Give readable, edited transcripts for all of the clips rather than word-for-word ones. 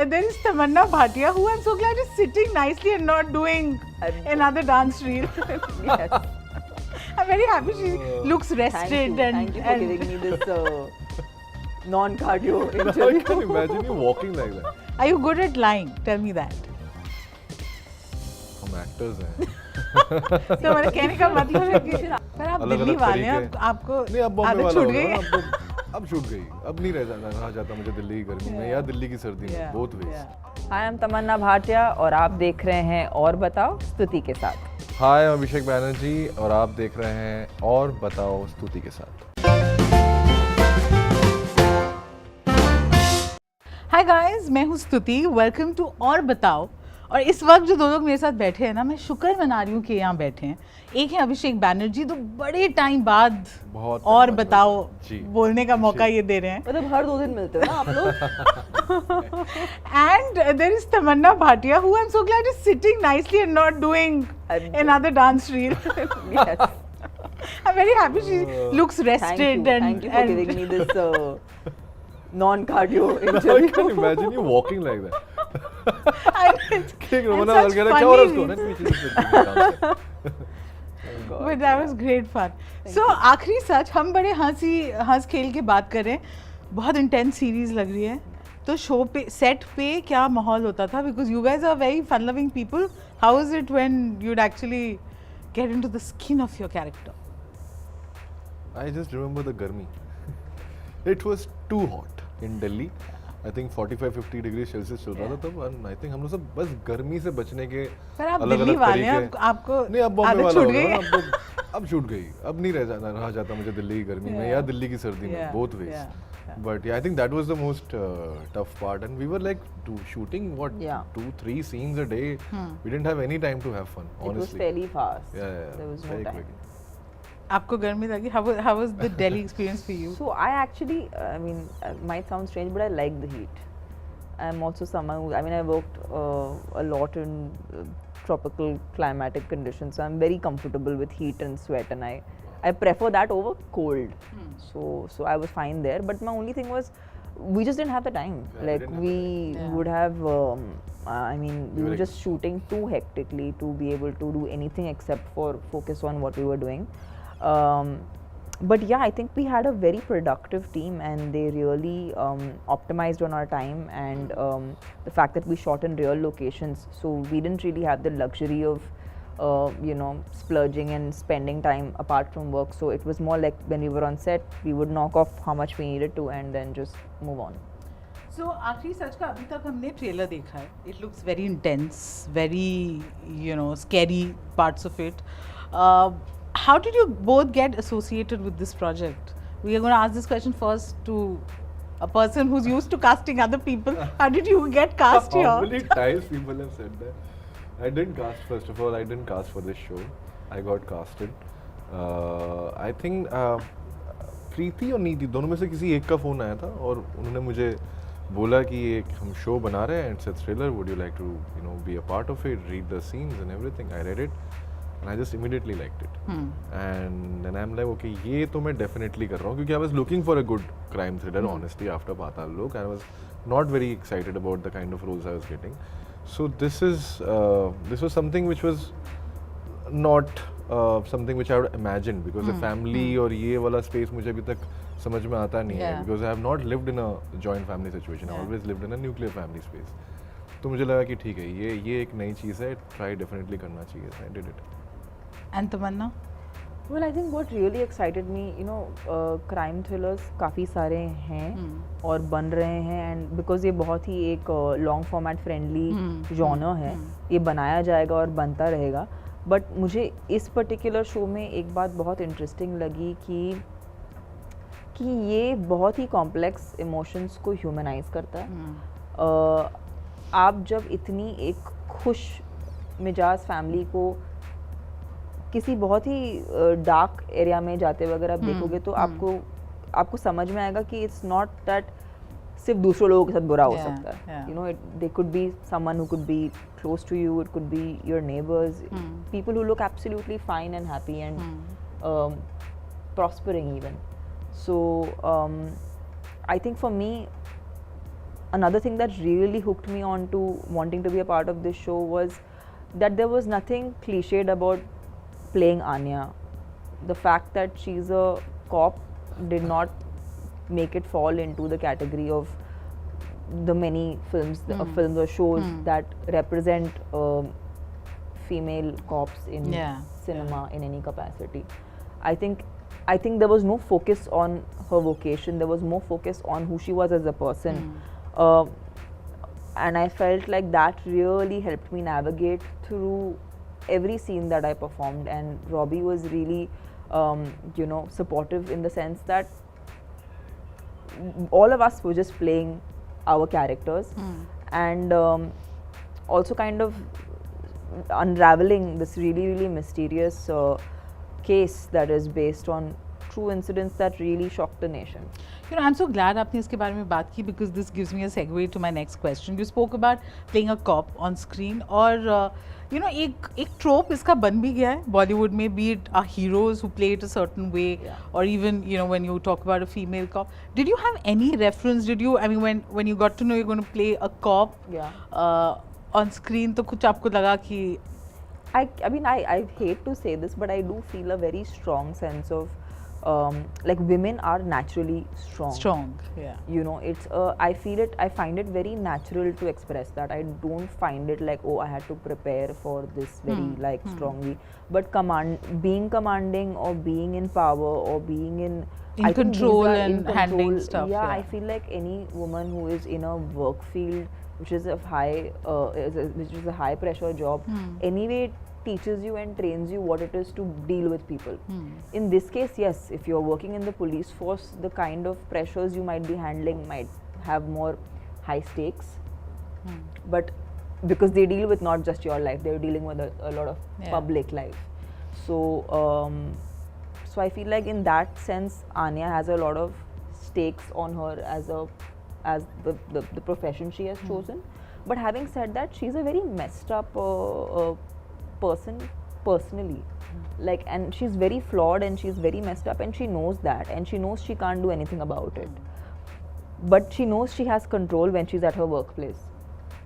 there is Tamannah Bhatia, who I'm so glad is sitting nicely and not doing another dance reel. Yes. I'm very happy she looks rested. Thank you for giving me this non-cardio I interview. can imagine you walking like that. Are you good at lying? Tell me that. हम actors हैं. तो मेरे कहने का मतलब है कि पर आप दिल्ली वाले हैं, आपको नहीं अब बॉम्बे आदत वाला छूट हो गई गया है. ना, अब छूट गई. अब नहीं रहा जाता मुझे दिल्ली की गर्मी में या दिल्ली की सर्दी में. Both ways. Hi, I'm Tamannah Bhatia और आप देख रहे हैं और बताओ स्तुति के साथ. हाय, मैं अभिषेक बैनर्जी और आप देख रहे हैं और बताओ स्तुति के साथ. हाय गाइस, मैं हूँ स्तुति. वेलकम टू और बताओ. और इस वक्त जो दो लोग मेरे साथ बैठे हैं ना, मैं शुक्र मना रही हूँ कि यहाँ बैठे हैं. एक है अभिषेक बैनर्जी, तो बड़े टाइम बाद बहुत और बताओ बोलने का मौका ये दे रहे हैं. मतलब हर 2 दिन मिलते हो ना आप लोग. And there is Tamannah Bhatia, who I'm so glad is sitting nicely and not doing another dance reel. Yes. I'm very happy she looks rested. Thank you for giving me this non-cardio I interview. can imagine you walking like that. And रोना such वगैरह क्या हो रहा है funny उसको? पीछे से But that was great fun. So आखिरी सच, हम बड़े हंस खेल के बात कर रहे हैं. बहुत इंटेंस सीरीज लग रही है. तो शो पे सेट पे क्या माहौल होता था? Because you guys are very fun loving people. How is it when you'd actually get into the skin of your character? I just remember the garmi. It was too hot in Delhi. I think 45-50 degree Celsius चल रहा था तब. And I think हम लोग सब बस गर्मी से बचने के पर आप अलग दिल्ली अलग वाले हैं, तरीके. आपको नहीं अब बॉम्बे आदत वाला छूट हो गई गया है. ना. अब छूट गई. अब नहीं रहा जाता मुझे दिल्ली की गर्मी में या दिल्ली की सर्दी में. Both ways. But yeah, I think that was the most tough part. And we were like shooting what 2-3 scenes a day. We didn't have any time to have fun. Honestly. It was fairly fast. Yeah. There was no very time. quick. आपको गर्मी लगी? How was the Delhi experience for you? So I actually, I mean, it might sound strange, but I like the heat. I'm also someone who, I mean, I worked a lot in tropical climatic conditions, so I'm very comfortable with heat and sweat, and I prefer that over cold. So I was fine there, but my only thing was, we just didn't have the time. Yeah, like we would have, I mean, we were were just shooting too hectically to be able to do anything except for focus on what we were doing. But yeah, I think we had a very productive team, and they really optimized on our time, and the fact that we shot in real locations, so we didn't really have the luxury of you know, splurging and spending time apart from work. So it was more like when we were on set, we would knock off how much we needed to and then just move on. So आखिरी सच का अभी तक हमने trailer देखा है. It looks very intense, very, you know, scary parts of it. How did you both get associated with this project? We are going to ask this question first to a person who's used to casting other people. How did you get cast How here? many times people have said that? I didn't cast, first of all. I didn't cast for this show. I got casted. I think प्रीति और नीति दोनों में से किसी एक का phone आया था और उन्होंने मुझे बोला कि एक हम शो बना रहे हैं, it's a thriller, would you like to, you know, be a part of it, read the scenes and everything. I read it and I just immediately liked it. And then I'm like, okay, ये तो मैं definitely कर रहा हूँ, क्योंकि I was looking for a good crime thriller, honestly, after Paatal Lok. I was not very excited about the kind of roles I was getting. So this was something which was not something which I would imagine, because the family और ये वाला space मुझे अभी तक समझ में आता नहीं है, because I have not lived in a joint family situation. I always lived in a nuclear family space. तो मुझे लगा कि ठीक है, ये एक नई चीज़ है, try definitely करना चाहिए. So I did it. And Tamannah? Well, I think what really excited me, you know, crime thrillers काफ़ी सारे हैं और बन रहे हैं, and because ये बहुत ही एक long format friendly genre है, ये बनाया जाएगा और बनता रहेगा. But मुझे इस particular show में एक बात बहुत interesting लगी कि ये बहुत ही complex emotions को humanize करता है. आप जब इतनी एक खुश मिजाज फैमिली को किसी बहुत ही डार्क एरिया में जाते हुए अगर आप देखोगे तो आपको समझ में आएगा कि इट्स नॉट दैट सिर्फ दूसरों लोगों के साथ बुरा हो सकता है. You know, they could be someone who could be close to you, it could be your neighbours, people who look absolutely fine and happy and prospering even. So I think for me, another thing that really hooked me on to wanting to be a part of this show was that there was nothing cliched about playing Anya. The fact that she's a cop did not make it fall into the category of the many films, films or shows that represent female cops in cinema in any capacity. I think there was no focus on her vocation. There was more focus on who she was as a person, and I felt like that really helped me navigate through every scene that I performed. And Robbie was really, supportive in the sense that all of us were just playing our characters, and also kind of unraveling this really mysterious case that is based on true incidents that really shocked the nation. You know, I'm so glad आपने इसके बारे में बात की because this gives me a segue to my next question. You spoke about playing a cop on screen और एक trope इसका बन भी गया है Bollywood में, be it our heroes who play it a certain way, or even when you talk about a female cop. Did you have any reference? Did you, I mean, when you got to know you're going to play a cop on screen, तो कुछ आपको लगा कि I hate to say this, but I do feel a very strong sense of like women are naturally strong. Yeah. It's I find it very natural to express that. I don't find it like, oh, I had to prepare for this very strongly. But being commanding or being in power or being in control and handling stuff. Yeah, I feel like any woman who is in a work field which is a high pressure job, anyway it teaches you and trains you what it is to deal with people. In this case, yes, if you're working in the police force, the kind of pressures you might be handling might have more high stakes, but because they deal with not just your life, they're dealing with a lot of public life. So I feel like in that sense, Anya has a lot of stakes on her as the profession she has chosen. But having said that, she's a very messed up person personally, like, and she's very flawed and she's very messed up, and she knows that, and she knows she can't do anything about it, but she knows she has control when she's at her workplace,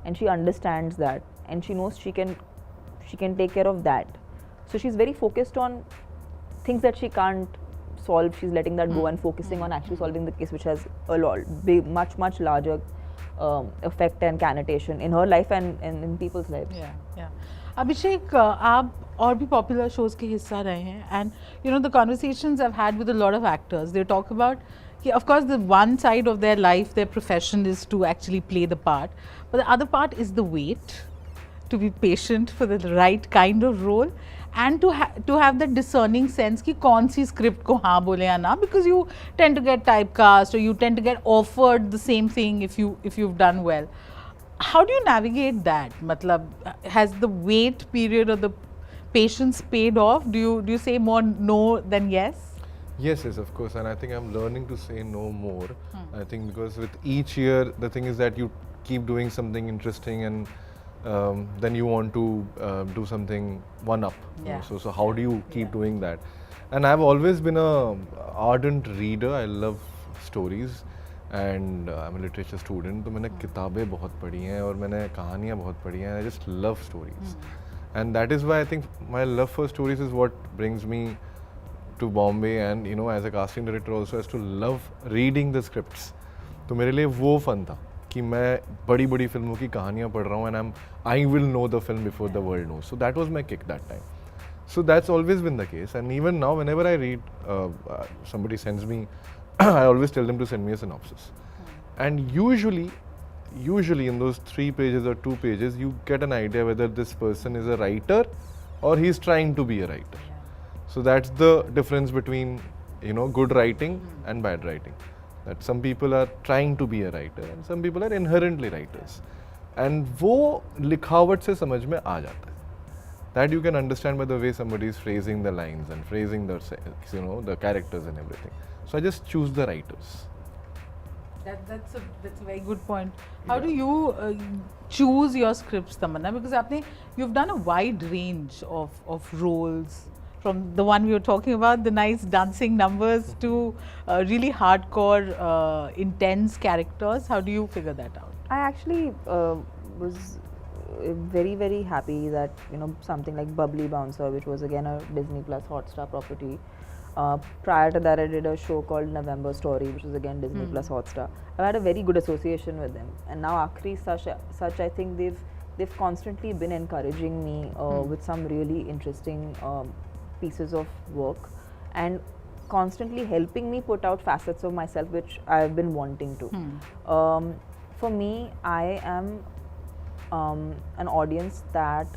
and she understands that, and she knows she can take care of that. So she's very focused on things that she can't solve. She's letting that go and focusing on actually solving the case, which has a lot much larger effect and connotation in her life and in people's lives. Yeah. Abhishek, आप और भी popular shows के हिस्सा रहे हैं, and the conversations I've had with a lot of actors, they talk about of course the one side of their life, their profession is to actually play the part, but the other part is the wait, to be patient for the right kind of role, and to have that discerning sense कि कौन सी script को हाँ बोले या ना, because you tend to get typecast or you tend to get offered the same thing if you've done well. How do you navigate that? Matlab, has the wait period or the patience paid off? Do you say more no than yes? Yes, of course, and I think I'm learning to say no more. I think because with each year, the thing is that you keep doing something interesting, and then you want to do something one up. So how do you keep doing that? And I've always been a ardent reader. I love stories, and I'm a literature student. तो मैंने किताबें बहुत पढ़ी हैं और मैंने कहानियाँ बहुत पढ़ी हैं. I just love stories, and that is why I think my love for stories is what brings me to Bombay, and as a casting director also has to love reading the scripts. तो मेरे लिए वो fun था कि मैं बड़ी फिल्मों की कहानियाँ पढ़ रहा हूँ, and I will know the film before the world knows. So that was my kick that time. So that's always been the case, and even now whenever I read, somebody sends me, I always tell them to send me a synopsis. And usually in those 3 pages or 2 pages, you get an idea whether this person is a writer or he's trying to be a writer. So that's the difference between good writing and bad writing. That some people are trying to be a writer and some people are inherently writers. And वो लिखावट से समझ में आ जाता है. That you can understand by the way somebody is phrasing the lines and phrasing the the characters and everything. So I just choose the writers. That's a very good point. How do you choose your scripts, Tamannah? Because you've done a wide range of roles, from the one we were talking about, the nice dancing numbers, to really hardcore, intense characters. How do you figure that out? I actually was very very happy that something like Bubbly Bouncer, which was again a Disney Plus Hotstar property. Prior to that, I did a show called November Story, which was again Disney Plus Hotstar. I've had a very good association with them, and now Aakhri Sach, I think they've constantly been encouraging me with some really interesting pieces of work, and constantly helping me put out facets of myself which I've been wanting to. For me, I am an audience that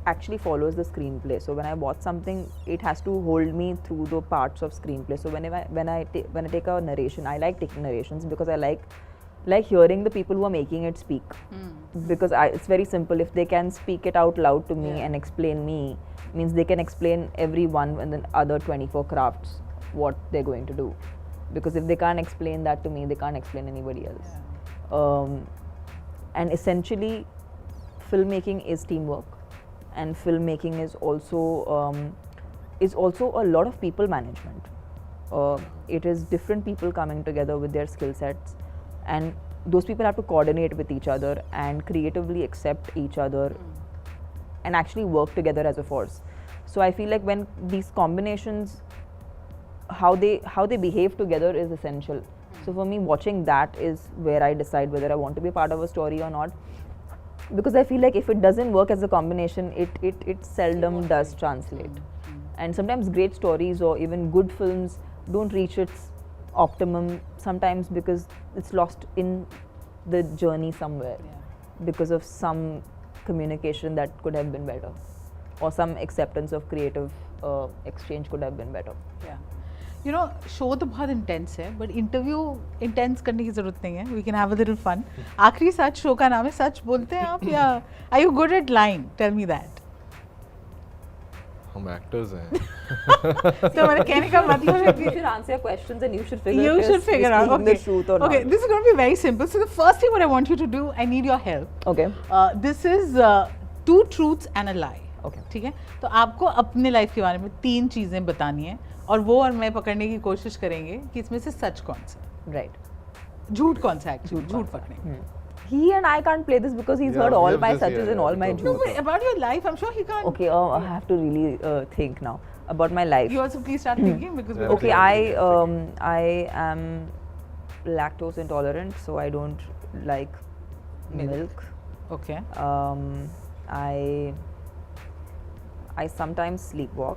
actually follows the screenplay. So when I watch something, it has to hold me through the parts of screenplay. So when I take a narration, I like taking narrations because I like hearing the people who are making it speak. Because it's very simple. If they can speak it out loud to me and explain me, means they can explain everyone and the other 24 crafts what they're going to do. Because if they can't explain that to me, they can't explain anybody else. And essentially, filmmaking is teamwork, and filmmaking is also a lot of people management. It is different people coming together with their skill sets, and those people have to coordinate with each other and creatively accept each other and actually work together as a force. So I feel like when these combinations, how they behave together is essential. So for me, watching that is where I decide whether I want to be a part of a story or not. Because I feel like if it doesn't work as a combination, it seldom does translate. And sometimes great stories or even good films don't reach its optimum sometimes because it's lost in the journey somewhere because of some communication that could have been better, or some acceptance of creative exchange could have been better. Yeah. You know, show तो बहुत intense है, but interview intense करने की ज़रूरत नहीं है. We can have a little fun. आखिरी सच show का नाम है. सच बोलते हैं आप या are you good at lying? Tell me that. हम actors हैं. तो मैंने कहने का मतलब You should answer your questions and you should figure out okay. the truth or not. Okay, this is going to be very simple. So the first thing what I want you to do, I need your help. Okay. This is 2 truths and a lie. Okay. ठीक है? तो आपको अपने life के बारे में 3 चीजें बतानी है और वो और मैं पकड़ने की कोशिश करेंगे कि इसमें से सच कौन सा है. Right. झूठ कौन सा है? झूठ पकड़ेंगे. He and I can't play this because he's heard all my suches and all my No, jokes. but about your life, I'm sure he can't. Okay, I have to really think now about my life. You also please start thinking because we're Okay, I am lactose intolerant, so I don't like milk. Okay. I sometimes sleepwalk.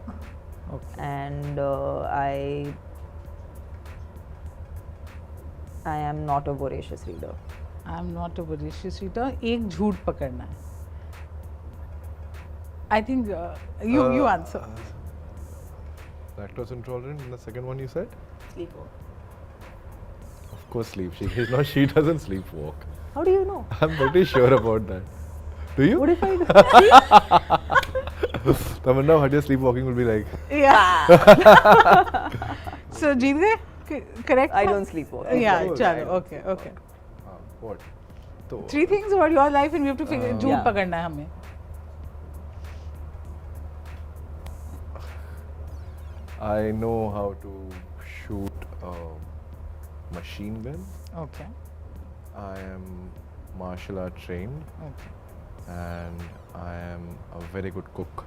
Okay. And I am not a voracious reader. I'm not a voracious reader. एक झूठ पकड़ना है. I think you answer. Lactose intolerant. And the second one you said? Sleepwalk. Of course, sleep. She doesn't sleepwalk. How do you know? I'm pretty sure about that. Do you? What if I do? Tamannah Bhatia sleepwalking will be like. Yeah. So जीत गए? Correct? I don't sleepwalk. Yeah, course, चलो. I Okay, okay. What? So, 3 things about your life and we have to figure. झूठ Yeah. पकड़ना है हमें. I know how to shoot a machine gun. Okay. I am martial art trained. Okay. And I am a very good cook.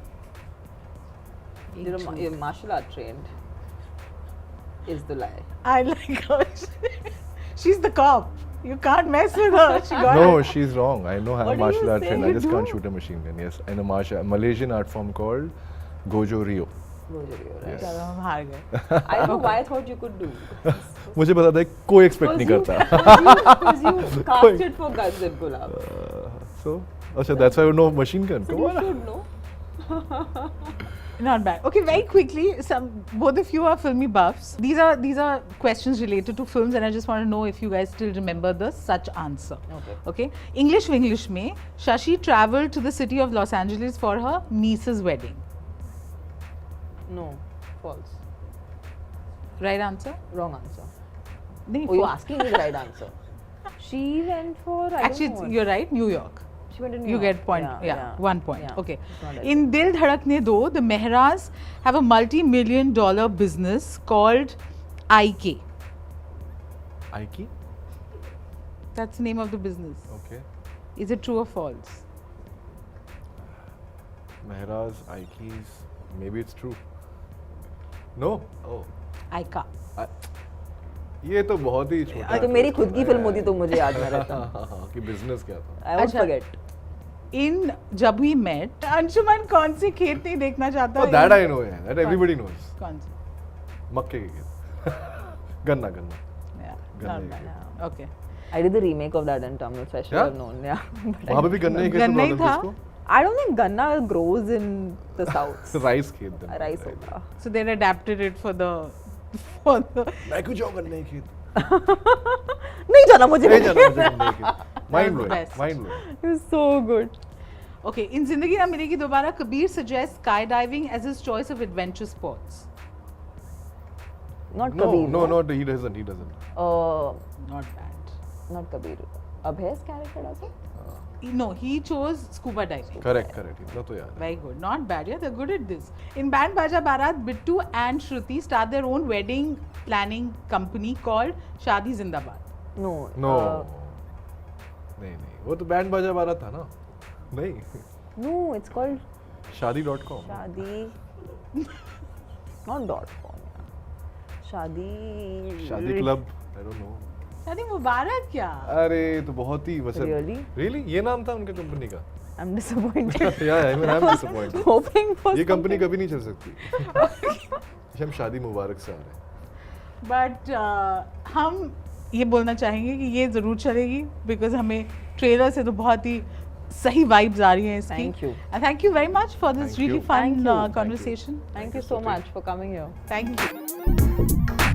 You're martial art trained. Is the lie. I like her. She's the cop. You can't mess with her. She got No, it. she's wrong. I know What I'm do martial you art say trained. I you just can't do? shoot a machine gun. Yes, in a Malaysian art form called Gojo Rio. Right. Yes. चलो हम हार गए. I don't know why I thought you could do. मुझे पता था कोई expect नहीं करता. Because you casted for Guns and Gulab. So, अच्छा, that's why I know machine gun. So Come you on. should know. Not bad. Okay, very quickly, both of you are filmy buffs. These are questions related to films, and I just want to know if you guys still remember the such answer. Okay. English में Shashi traveled to the city of Los Angeles for her niece's wedding. No, false. Right answer? Wrong answer. नहीं, Oh, you're false. asking me the right answer. She went for. Actually, I don't know. you're right. New York. She went to New You York. get point. Yeah, 1 point. Yeah. Okay. It's not that In Dil Dhadakne Do, the Mehras have a multi-million-dollar business called IK. Aiki? That's the name of the business. Okay. Is it true or false? Mehra's, Ikes, maybe it's true. No? Oh. Aika. ये तो बहुत ही छोटा तो मेरी खुद की film होती तो मुझे याद ना रहता. कि बिजनेस क्या था. I won't अच्छा. forget. In जब we met, अंशुमन कौन से खेत नहीं देखना चाहता? Oh, that I know, yeah. That everybody knows. कौन से? मक्के के खेत. गन्ना. Yeah, गन्ने not के bad. खेत. Okay. I did the remake of that in Tamil, so I should have known. Yeah. But वहाँ पे भी गन्ने के खेत गन्ना ही problem था? किसको? I don't think ganna grows in the south. Rice खेत. Rice होगा. So they adapted it for the. मैं क्यों जाऊँ गन्ने के खेत? नहीं जाना मुझे. नहीं जाना मुझे गन्ने के खेत. Mind blowing. best. Mind blowing. It was so good. Okay, in Zindagi Na Milegi Dobara, Kabir suggests skydiving as his choice of adventure sports. Not No, Kabir. no, he doesn't. Not bad. Not Kabir. Abhishek's character does it? No, he chose scuba diving. Correct. इतना तो याद है. Very good. Not bad. Yeah, they're good at this. In Band Baja Barat, Bittu and Shruti start their own wedding planning company called Shadi Zindabad. No. No. नहीं. वो तो band बाजा वाला था ना. नहीं. No, it's called Shadi.com. Shadi. Not .com. Shadi. Shadi Club. I don't know. शादी मुबारक क्या? अरे तो बहुत ही वैसे. Really? ये नाम था उनके कंपनी का. I'm disappointed. Yeah, I'm disappointed. Hoping for ये कंपनी कभी नहीं चल सकती. हम शादी मुबारक से आ रहे हैं. बट हम ये बोलना चाहेंगे कि ये ज़रूर चलेगी बिकॉज हमें ट्रेलर से तो बहुत ही सही वाइब्स आ रही हैं इसकी. Thank you. And thank you very much for this Thank really you. fun Thank you. conversation. Thank you so much for coming here. Thank you.